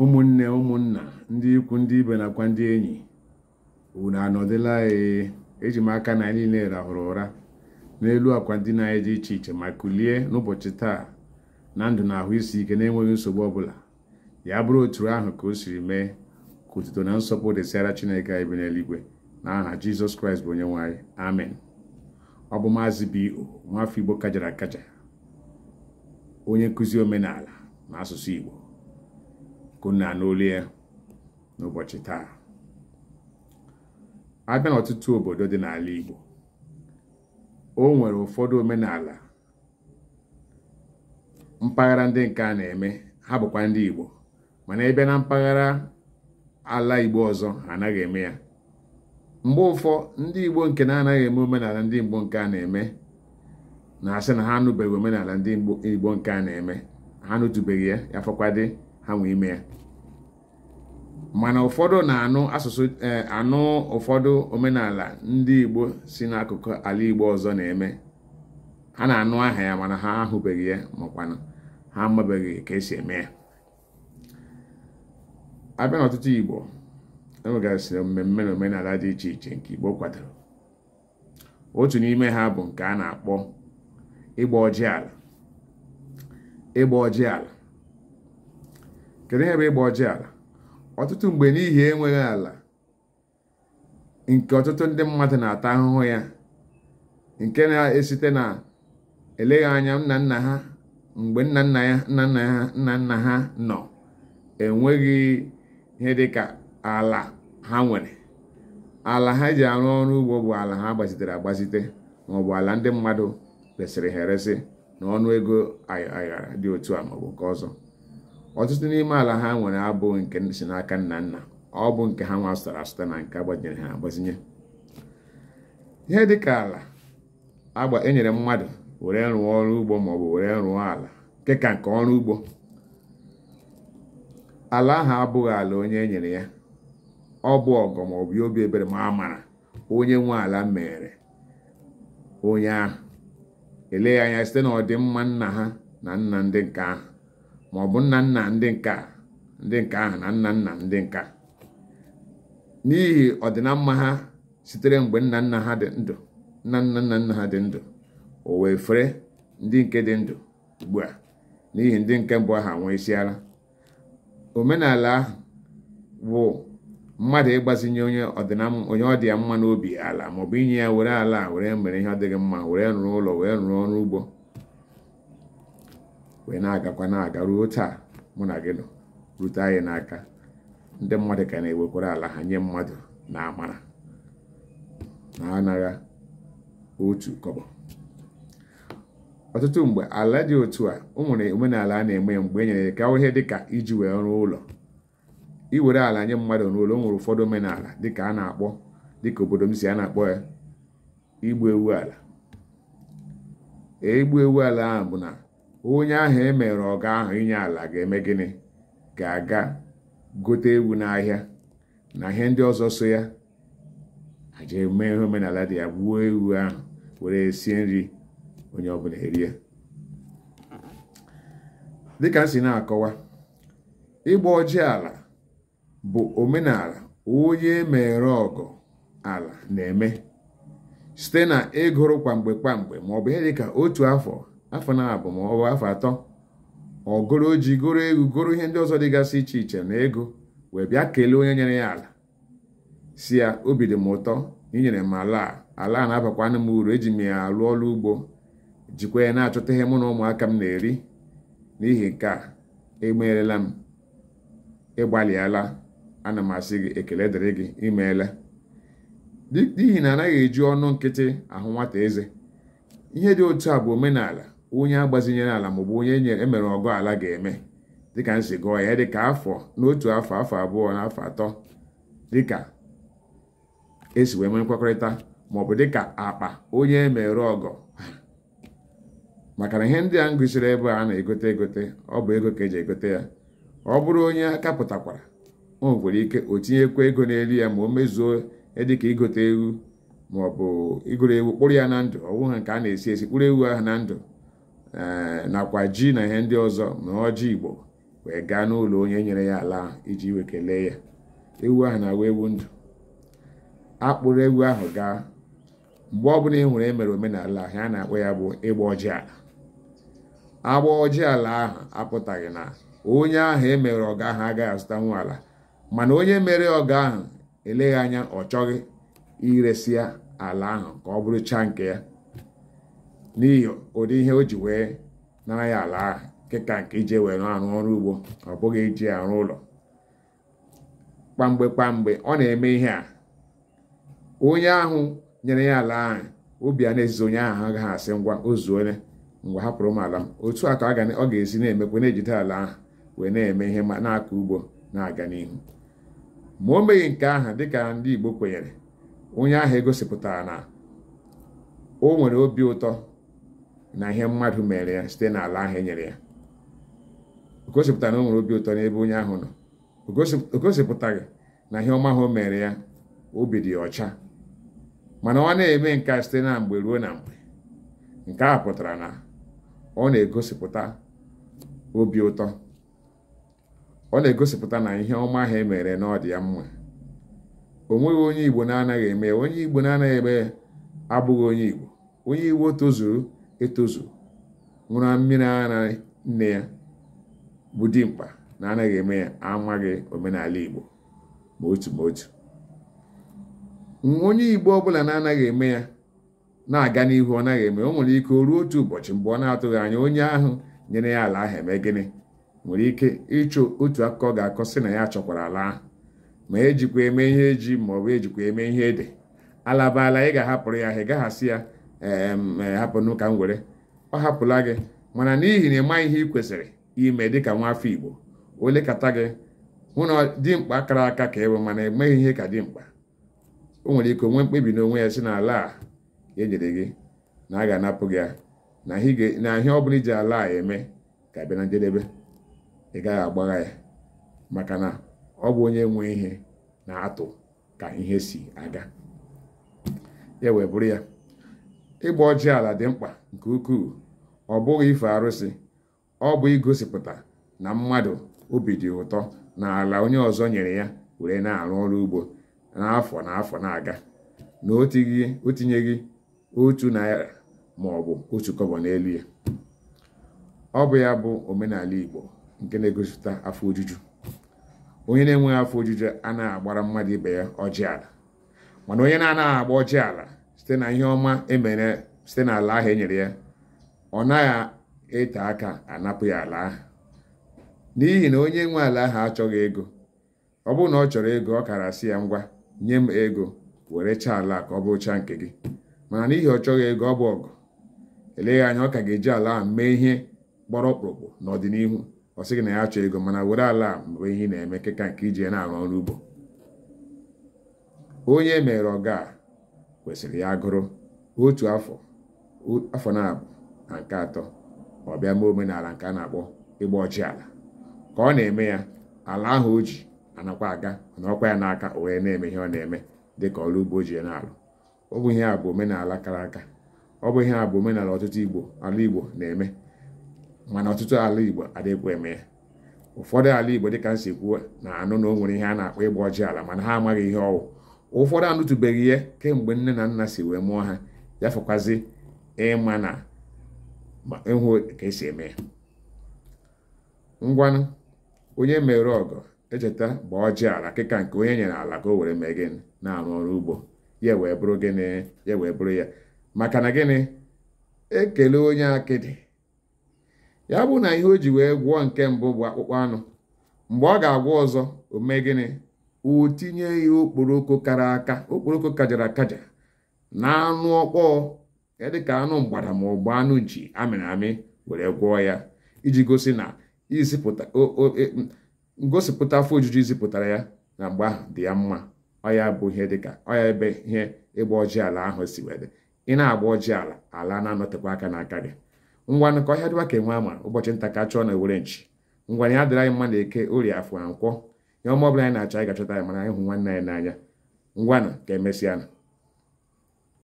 ụmụnne ụmụnna ndị ikwu ndị ibe nakwa ndị enyi unu anọdịla eji m aka na anyị niile rahụrụ ụra n'elu akwa ndị anyị dị iche iche ma kulie n'ụbọchị taa na ndụ na ahụ isi ike na-enweghị nsogbu ọbụla. Ya bụrụ otu ahụ ka o siri mee, ka otuto na nsọpụrụ dịsịara Chineke anyị bi n'eluigwe n'aha Jizọs Kraịst bụ onye nwe anyị, amen. Ọ bụ Maazị B.O. nwafọ Igbo kajara akaja, onye nkụzi omenala na asụsụ Igbo, kuna n'olu ya n'ụbọchị taa. Abịa n'ọtụtụ obodo dị n'ala Igbo, o nwere ụfọdụ omenala mpaghara ndị nke a na-eme, ha bụkwa ndị Igbo, mana ebe na mpaghara ala Igbo ọzọ ha anaghị eme ya. Mgbe ụfọ ndị Igbo nke na-anaghị eme omenala ndị Igbo nke a na-eme na-asị na ha anụbeghị omenala ndị Igbo nke a na-eme, ha anụtụbeghị ya, ya fọkwadị ha nwe ime ya. Mana ụfọdụ na-anụ asụsụ anụ ụfọdụ omenala ndị Igbo si n'akụkụ ala Igbo ọzọ na-eme, ha na-anụ aha ya mana ha ahụbeghị ya makwana ha amabeghị ka esi eme ya. Abịa n'ọtụtụ Igbo, enwegasịrị mmemme na omenala dị iche iche nke Igbo kwadoro. Otu n'ime ha bụ nke a na-akpọ ịgba ọjị ala. Ịgba ọjị ala, kedu ihe bụ ịgba ọjị ala? Ọtụtụ mgbe n'ihi enweghị ala nke ọtụtụ ndị mmadụ na-ata ahụhụ ya, nke na-esite na eleghị anya nna nna ha, mgbe nna nna ha nọ, enweghị ihe dịka ala ha nwere. Ala ha ji arụ ọrụ ugbo bụ ala ha gbazitere agbazite, maọbụ ala ndị mmadụ resịrị ha eresị na ọnụ ego aghara dị otu a maọbụ nke ọzọ. Ọtụtụ n'ime ala ha nwere abụ nke si n'aka nna nna, ọ bụ nke ha nwa zụtara azụta na nke agbanyere ha agbazinye. Ihe dịka ala enyere mmadụ were rụọ ọrụ ugbo maọbụ were rụọ ala nke ka nke ọrụ ugbo. Ala ahụ abụghị ala onye enyere ya, ọ bụ ọgọ maọbụ obi ebere ma amara onye nwe ala mere onye ahụ, eleghị anya site na ọdịmma nna ha na nna ndị nke ahụ, maọbụ nna nna ndị nke ahụ na nna nna ndị nke a. N'ihi ọdịnamma ha sitere mgbe nna nna ha dị ndụ, nna ha dị ndụ, o wee fere ndị nke dị ndụ ugbu a, n'ihi ndị nke mbụ ha nwee isiara. Omenala ahụ bụ mmadụ ịgbazinye onye ọ dị ya mma n'obi ala, maọbụ inye ya were ala were mere ihe ọ dịghị mma, were rụọ ụlọ, were rụọ ọrụ ugbo, wee na-agakwa na-aga ruo taa mụ na gị nọ rute anyị n'aka. Ndị mmadụ ka na-ewekwara ala ha nye mmadụ na amara na anaghị otu kọbọ. Ọtụtụ mgbe ala dị otu a, o nwere omenala a na-eme mgbe e nyere ka ihe dịka iji wee rụọ ụlọ. Iwere ala nye mmadụ n'ụlọ, o nwere ụfọdụ omenala dịka a na-akpọ, dịka obodo m si a na-akpọ ya igbu ewu ala. Igbu ewu ala ahụ bụ na onye ahụ e mere ọga ahụ inye ala ga-eme gịnị? Ga-aga gote ewu n'ahịa na ihe ndị ọzọ so ya, aja eme ihe omenala dị ya, gbuo ewu ahụ were sie nri, onye ọbụla erie. Dịka m si na-akọwa, ịgba ọjị ala bụ omenala onye mere ọgọ ala na-eme site na ịgụrụ kwamgbe maọbụ ihe dịka otu afọ na-abụ maọbụ afọ atọ, ọgụrụ ji, gụrụ egwu, gụrụ ihe ndị ọzọ dịgasị iche iche na ego, wee bịa kelee onye nyere ya ala, si ya obi dị m ụtọ inyere m ala a na-abakwanụ m uru, eji m ya alụ ọrụ ugbo, jikwa ya na-achọta ihe mụ na ụmụaka m na-eri. N'ihi nke a, emeela m, ịgbalịala, ana m asị gị ekele dịrị gị, imeela. N'ihi na anaghị eji ọnụ nkịtị ahụ nwata eze. Ihe dị otu a bụ omenala onye agbazinyere ala maọbụ onye emere ọgọ ala ga-eme. Dịka m si gụọ ya, dịka n'otu afọ abụọ na afọ atọ, dịka esi wee nwee nkwekọrịta, maọbụ dịka akpa onye mere ọgọ. Maka na ihe ndị a m gụsiri ebe a na-egote ọ bụ ego ka eji egote ya. Ọ bụrụ onye aka pụtakwara, o nwere ike o tinyekwa ego n'elu ya ma o mezuo dịka igote ewu maọbụ igoro ewu kpụrụ ya na ndụ. Ọ bụghị nke a na-esi kpụrụ ewu ahụ na ndụ, nakwa ji na ihe ndị ọzọ ma ọjị Igbo wee gaa n'ụlọ onye nyere ya ala ahụ iji iwe kelee ya. Ewu ahụ na-awa ewu ndụ. Akpụrụ ewu ahụ gaa. Mgbe ọbụla ị hụrụ emere omenala ahụ, a na-akpọ ya bụ ịgba ọjị ala. Agba ọjị ala ahụ apụtaghị na onye ahụ emere ọga ahụ agaghị azụtanwu ala, mana onye mere ọga ahụ eleghị anya ọ chọghị iresi ya ala ahụ ka ọ bụrụcha nke ya, n'ihi ụdị ihe o ji wee nara ya ala ahụ kịka nke ije wee arụ ọrụ ugbo, ọ bụghị iji arụ ụlọ. Kwamgbe ọ na-eme ihe a, onye ahụ nyere ya ala ahụ obi a na-ezizi onye ahụ agaghị asị ngwa o zuole, ngwa hapụrụ m ala m. Otu a ka ọ ga-esi na-emekwa, na-ejide ala ahụ wee na-eme ihe ma na-akọ ugbo na-aga n'ihu. Ma o meghị nke ahụ dịka ndị Igbo kwenyere, onye ahụ egosipụtara na o nwere obi ụtọ na ihe mmadụ mere ya site n'ala ahụ e nyere ya. O gosipụtara na o nwere obi ụtọ n'ebe onye ahụ nọ. O gosipụtaghị na ihe ọma ahụ o mere ya obi dị ọcha, mana ọ na-eme nke a site na mgbe ruo na mgbe. Nke a pụtara na ọ na-egosipụta obi ụtọ. Ọ na-egosipụta na ihe ọma ahụ emere na ọ dị ya mma. O nweghị onye Igbo na-anaghị eme. Onye Igbo na-anaghị eme abụghị onye Igbo. Onye Igbo tozuru etozu ṅụrụ mmiri ara nne ya bụ dimkpa na-anaghị eme ya amaghị omenala Igbo ma otu ma otu. Onye Igbo ọbụla na-anaghị eme ya na-aga n'ihu ọ naghị eme, o nwere ike o ruo otu ụbọchị mgbe ọ na-atụghị anya onye ahụ nyere ya ala ahụ eme gịnị, nwere ike ịchọ otu akụkọ ga-akọ sị na ya chọkwara ala ahụ, ma ejikwa eme ihe eji ma ọ bụ ejikwa eme ihe ede. Alabala ị ga-ahapụrụ ya ahụ, ị gaghasị ya hapụnụ ka m were. Ọ hapụla gị, mana n'ihi na ị maghị ihe ị kwesịrị ime dịka nwa afọ Igbo, o lekọta gị hụ na dimkpa kara aka ka ịbụ, mana emeghị ihe ka dimkpa. O nwere ike onwe mkpebi n'onwe ya si na ala a e nyere gị na a ga-anapụ gị ya, na ihe ọ bụla iji ala a eme ka bịa na njedebe. Ị gaghị agbagha ya, maka na ọ bụ onye nwe ihe na-atụ ka ihe si aga. Ya wee bụrụ ya, ịgba ọjị ala dị mkpa nke ukwuu. Ọ bụghị ife arụsị, ọ bụ igosipụta na mmadụ obi dị ụtọ na ala onye ọzọ nyere ya were na-arụ ọrụ ugbo n'afọ na afọ na-aga, na o tinyeghị otu naira ma ọ bụ otu kọbọ n'elu ya. Ọ bụ ya bụ omenala Igbo nke na-egosipụta afọ ojuju. Onye na-enweghị afọ ojuju anaghị agbara mmadụ ibe ya ọjị ala, mana onye na-anaghị agba ọjị ala site na ihe ọma emere site n'ala ahụ e nyere ya, ọ naghị ete aka anapụ ya ala ahụ, n'ihi na onye nwe ala ahụ achọghị ego. Ọ bụrụ na ọ chọrọ ego, ọ kara sị ya ngwa nye m ego were chaa ala ka ọ bụrụcha nke gị, mana n'ihi ọ chọghị ego, ọ bụ ọgụ. Eleghị anya ọ ka ga-eji ala ahụ mee ihe gbọrọ ọkpụrụkpụ n'ọdịnihu. Ọ sịghị na ya achọ ego, mana were ala mgbe ihe na-eme kịka nke iji na-arụ ọrụ ugbo. Onye mere ọga a kwesịrị ya gụrụ otu afọ na-abụ na nke atọ ọ bịa mee omenala nke a na-akpọ ịgba ọjị ala. Ka ọ na-eme ya, ala ahụ o ji anakwa aga, na ọkwa ya n'aka o wee na-eme ihe ọ na-eme dịka ọrụ ugbo ji na-alụ. Ọ bụ ihe a bụ omenala kara aka. Ọ bụ ihe a bụ omenala ọtụtụ ala Igbo na-eme, mana ọtụtụ ala Igbo adịghịkwa eme ya. Ụfọdụ ala Igbo dịka m si kwuo na-anụ na o nwere ihe a na-akpọ ịgba ọjị ala, mana ha amaghị ihe ọwụ. Ụfọdụ anụtụbeghị ya kemgbe nne na nna si wee mụọ ha, ya fọkwazi ịma na ịhụ ka esi eme ya. Ngwanụ, onye mere ọgọ echeta gba ọjị ala kịka nke onye nyere ala ka o were mee gịnị na-arụ ọrụ ugbo. Ya wee bụrụ gịnị? Ya wee bụrụ ya maka na gịnị? Ekele onye akịdị. Ya bụ na ihe o ji wee gwụọ nke mbụ bụ akpụkpọ anụ, mgbe ọ ga-agwọ ọzọ o mee gịnị? O tinye ya okporoko kara aka, okporoko kajara akaja na anụ ọkpọọ ya dịka anụ mgbada ma ọ bụ anụ nchi amịrị amị were gwọọ ya, iji gosi na ngosipụta afọ ojuju izipụtara ya na mgbe ahụ dị ya mma. Ọ ya bụ ihe dịka ọ ya ebe ihe ịgba ọjị ala ahụ si wee dị. Ị na-agba ọjị ala, ala na-anọtekwa aka n'aka gị. Ngwanụ ka ọhịa dịwa ka enwe ama ụbọchị nta ka chọọ na ewere nchi. Ngwanụ ya dịrị anyị mma na Eke, Orie, Afọ na Nkwọ. Ihe ọma ọbụla anyị na-achọ anyị ga-achọta ya, mana anyị hụ nwanne anyị n'anya. Ngwanụ ka emesịa.